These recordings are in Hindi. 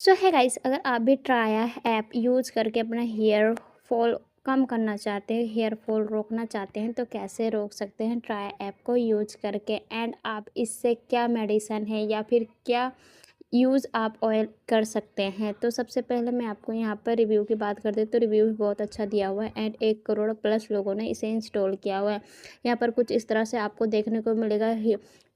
सो है गाइस, अगर आप भी ट्राया ऐप यूज़ करके अपना हेयर फॉल कम करना चाहते हैं, हेयर फॉल रोकना चाहते हैं, तो कैसे रोक सकते हैं ट्राया ऐप को यूज़ करके। एंड आप इससे क्या मेडिसिन है या फिर क्या यूज़ आप ऑयल कर सकते हैं। तो सबसे पहले मैं आपको यहाँ पर रिव्यू की बात करती हूँ, तो रिव्यू भी बहुत अच्छा दिया हुआ है एंड 1 करोड़ प्लस लोगों ने इसे इंस्टॉल किया हुआ है। यहाँ पर कुछ इस तरह से आपको देखने को मिलेगा,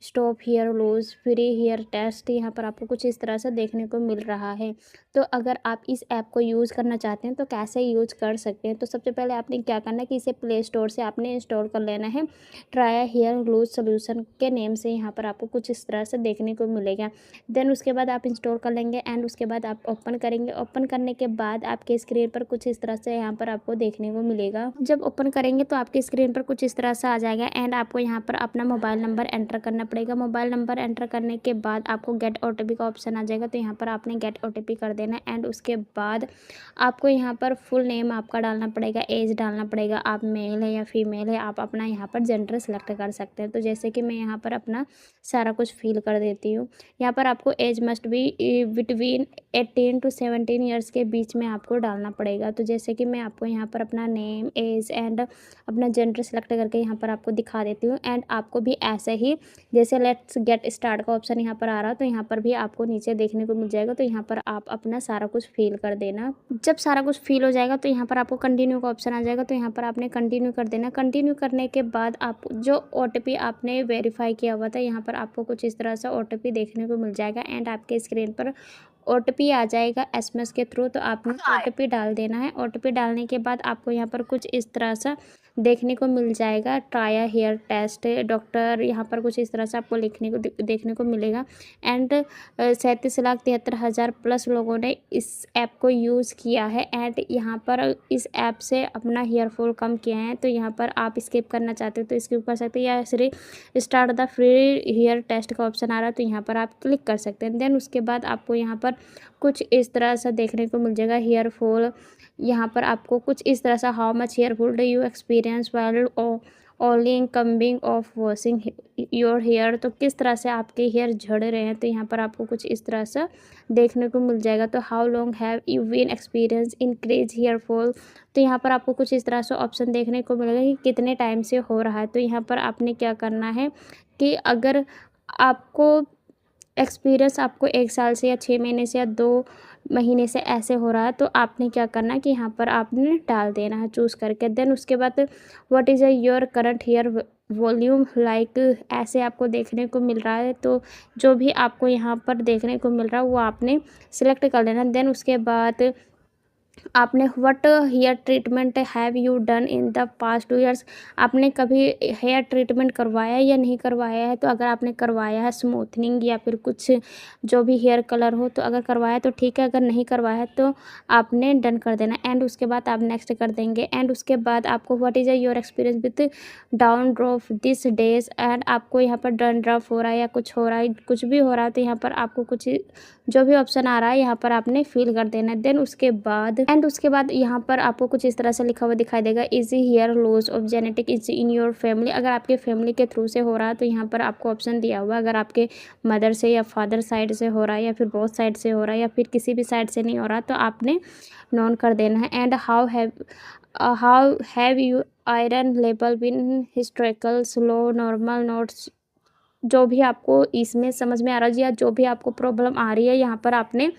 stop hair loss free hair test, यहाँ पर आपको कुछ इस तरह से देखने को मिल रहा है। तो अगर आप इस ऐप को यूज़ करना चाहते हैं तो कैसे यूज़ कर सकते हैं। तो सबसे पहले आपने क्या करना है कि इसे प्ले स्टोर से आपने इंस्टॉल कर लेना है। ट्राया हेयर लूज सोल्यूशन के नेम से यहाँ पर आपको कुछ इस तरह से देखने को मिलेगा। देन उसके बाद आप इंस्टॉल कर लेंगे एंड उसके बाद आप ओपन करेंगे। ओपन करने के बाद आपके स्क्रीन पर कुछ इस तरह से यहाँ पर आपको देखने को मिलेगा। जब ओपन करेंगे तो आपके स्क्रीन पर कुछ इस तरह से आ जाएगा एंड आपको यहाँ पर अपना मोबाइल नंबर एंटर करना पड़ेगा। मोबाइल नंबर एंटर करने के बाद आपको गेट ओटीपी का ऑप्शन आ जाएगा, तो यहाँ पर आपने गेट ओटीपी कर देना है। एंड उसके बाद आपको यहाँ पर फुल नेम आपका डालना पड़ेगा, एज डालना पड़ेगा, आप मेल है या फीमेल है, आप अपना यहाँ पर जेंडर सेलेक्ट कर सकते हैं। तो जैसे कि मैं यहाँ पर अपना सारा कुछ फिल कर देती हूँ। यहाँ पर आपको age must be between 18 to 17 years के बीच में आपको डालना पड़ेगा। तो जैसे कि मैं आपको यहाँ पर अपना नेम, एज एंड अपना जेंडर सेलेक्ट करके यहाँ पर आपको दिखा देती हूँ। एंड आपको भी ऐसे ही जैसे लेट्स गेट स्टार्ट का ऑप्शन यहाँ पर आ रहा है, तो यहाँ पर भी आपको नीचे देखने को मिल जाएगा। तो यहाँ पर आप अपना सारा कुछ फिल कर देना। जब सारा कुछ फिल हो जाएगा तो यहाँ पर आपको कंटिन्यू का ऑप्शन आ जाएगा, तो यहाँ पर आपने कंटिन्यू कर देना। कंटिन्यू करने के बाद आप जो ओटीपी आपने वेरीफाई किया हुआ था, यहाँ पर आपको कुछ इस तरह से ओटीपी देखने को मिल जाएगा एंड आपके स्क्रीन पर ओटीपी आ जाएगा एसएमएस के थ्रू। तो आपने ओटीपी डाल देना है। ओटीपी डालने के बाद आपको यहाँ पर कुछ इस तरह से देखने को मिल जाएगा, ट्राया हेयर टेस्ट डॉक्टर, यहाँ पर कुछ इस तरह से आपको देखने को मिलेगा। एंड 37,73,000 प्लस लोगों ने इस ऐप को यूज़ किया है एंड यहाँ पर इस ऐप से अपना हेयर फॉल कम किया है। तो यहाँ पर आप स्किप करना चाहते हो तो स्किप कर सकते हैं, या सिर्फ start the free hair test का ऑप्शन आ रहा है तो यहाँ पर आप क्लिक कर सकते हैं। देन उसके बाद आपको यहाँ पर कुछ इस तरह से देखने को मिल जाएगा हेयर फॉल। यहाँ पर आपको कुछ इस तरह से how much hair fall do you experience while oiling combing or washing your hair, तो किस तरह से आपके हेयर झड़ रहे हैं, तो यहाँ पर आपको कुछ इस तरह से देखने को मिल जाएगा। तो how long have you been experience increase hair fall, तो यहाँ पर आपको कुछ इस तरह से ऑप्शन देखने को मिलेगा कि कितने टाइम से हो रहा है। तो यहाँ पर आपने क्या करना है कि अगर आपको एक्सपीरियंस आपको 1 साल से या 6 महीने से या 2 महीने से ऐसे हो रहा है, तो आपने क्या करना है कि यहाँ पर आपने डाल देना है चूज़ करके। देन उसके बाद what is your current hair volume like, ऐसे आपको देखने को मिल रहा है। तो जो भी आपको यहाँ पर देखने को मिल रहा है वो आपने सिलेक्ट कर लेना। देन उसके बाद आपने what hair treatment have you done in the past 2 years, आपने कभी हेयर ट्रीटमेंट करवाया या नहीं करवाया है। तो अगर आपने करवाया है स्मूथनिंग या फिर कुछ जो भी हेयर कलर हो, तो अगर करवाया तो ठीक है, अगर नहीं करवाया है तो आपने डन कर देना। एंड उसके बाद आप नेक्स्ट कर देंगे। एंड उसके बाद आपको what is your experience with down drop this days, and आपको यहाँ पर डन ड्रॉप हो रहा है या कुछ हो रहा है, कुछ भी हो रहा है, तो यहाँ पर आपको कुछ जो भी ऑप्शन आ रहा है यहाँ पर आपने फिल कर देना है। देन उसके बाद यहाँ पर आपको कुछ इस तरह से लिखा हुआ दिखाई देगा, easy hair loss of genetic is in your family, अगर आपके फैमिली के थ्रू से हो रहा है तो यहाँ पर आपको ऑप्शन दिया हुआ है। अगर आपके मदर से या फादर साइड से हो रहा है या फिर बोथ साइड से हो रहा है या फिर किसी भी साइड से नहीं हो रहा, तो आपने नॉन कर देना है। And how have you iron level been historical slow normal notes, जो भी आपको इसमें समझ में आ रहा है या जो भी आपको प्रॉब्लम आ रही है यहाँ पर आपने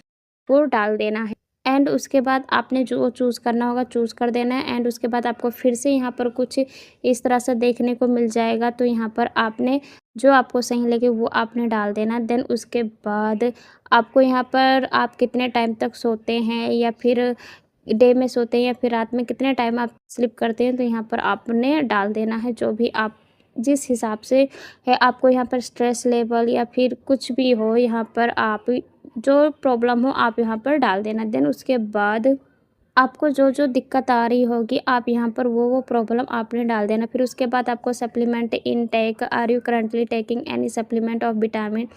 वो डाल देना है। एंड उसके बाद आपने जो चूज़ करना होगा चूज़ कर देना है। एंड उसके बाद आपको फिर से यहाँ पर कुछ इस तरह से देखने को मिल जाएगा, तो यहाँ पर आपने जो आपको सही लगे वो आपने डाल देना। देन उसके बाद आपको यहाँ पर आप कितने टाइम तक सोते हैं या फिर डे में सोते हैं या फिर रात में कितने टाइम आप स्लिप करते हैं, तो यहाँ पर आपने डाल देना है जो भी आप जिस हिसाब से है आपको यहाँ पर स्ट्रेस लेवल या फिर कुछ भी हो, यहाँ पर आप जो प्रॉब्लम हो आप यहाँ पर डाल देना। देन उसके बाद आपको जो जो दिक्कत आ रही होगी आप यहाँ पर वो प्रॉब्लम आपने डाल देना। फिर उसके बाद आपको supplement intake, are you currently taking any supplement of vitamin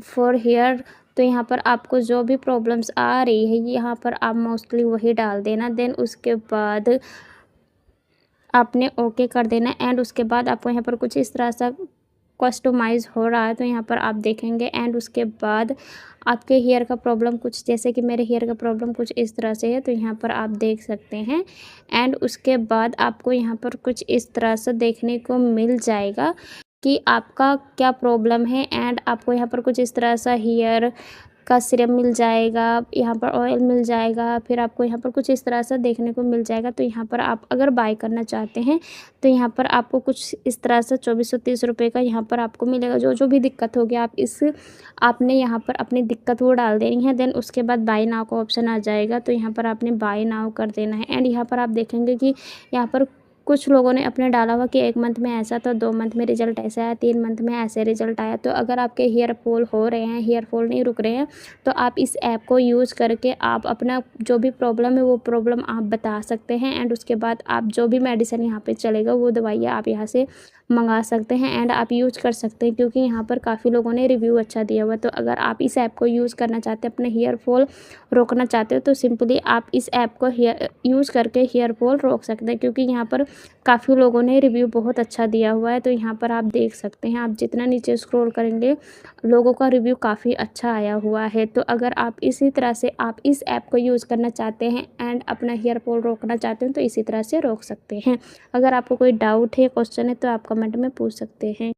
for hair, तो यहाँ पर आपको जो भी प्रॉब्लम्स आ रही है यहाँ पर आप मोस्टली वही डाल देना। देन उसके बाद आपने ओके कर देना। एंड उसके बाद आपको यहाँ पर कुछ इस तरह सा कस्टमाइज़ हो रहा है तो यहाँ पर आप देखेंगे। एंड उसके बाद आपके हेयर का प्रॉब्लम कुछ जैसे कि मेरे हेयर का प्रॉब्लम कुछ इस तरह से है, तो यहाँ पर आप देख सकते हैं। एंड उसके बाद आपको यहाँ पर कुछ इस तरह से देखने को मिल जाएगा कि आपका क्या प्रॉब्लम है। एंड आपको यहाँ पर कुछ इस तरह सा हेयर का सीरम मिल जाएगा, यहाँ पर ऑयल मिल जाएगा, फिर आपको यहाँ पर कुछ इस तरह से देखने को मिल जाएगा। तो यहाँ पर आप अगर बाय करना चाहते हैं तो यहाँ पर आपको कुछ इस तरह से 2430 रुपये का यहाँ पर आपको मिलेगा। जो जो भी दिक्कत होगी आपने यहाँ पर अपनी दिक्कत वो डाल देनी है। देन उसके बाद बाय नाउ का ऑप्शन आ जाएगा, तो यहाँ पर आपने बाय नाउ कर देना है। एंड यहाँ पर आप देखेंगे कि यहाँ पर कुछ लोगों ने अपने डाला हुआ कि 1 मंथ में ऐसा, तो 2 मंथ में रिजल्ट ऐसा आया, 3 मंथ में ऐसे रिजल्ट आया। तो अगर आपके हेयर फॉल हो रहे हैं, हेयर फॉल नहीं रुक रहे हैं, तो आप इस ऐप को यूज़ करके आप अपना जो भी प्रॉब्लम है वो प्रॉब्लम आप बता सकते हैं। एंड उसके बाद आप जो भी मेडिसिन यहाँ पे चलेगा वो दवाइयाँ आप यहाँ से मंगा सकते हैं एंड आप यूज़ कर सकते हैं, क्योंकि यहाँ पर काफ़ी लोगों ने रिव्यू अच्छा दिया हुआ है। तो अगर आप इस ऐप को यूज़ करना चाहते हैं, अपने हेयर फॉल रोकना चाहते हो, तो सिंपली आप इस ऐप को यूज़ करके हेयर फॉल रोक सकते हैं, क्योंकि यहाँ पर काफ़ी लोगों ने रिव्यू बहुत अच्छा दिया हुआ है। तो यहाँ पर आप देख सकते हैं, आप जितना नीचे स्क्रॉल करेंगे लोगों का रिव्यू काफ़ी अच्छा आया हुआ है। तो अगर आप इसी तरह से आप इस ऐप को यूज़ करना चाहते हैं एंड अपना हेयर फॉल रोकना चाहते हैं, तो इसी तरह से रोक सकते हैं। अगर आपको कोई डाउट है, क्वेश्चन है, तो आप कमेंट में पूछ सकते हैं।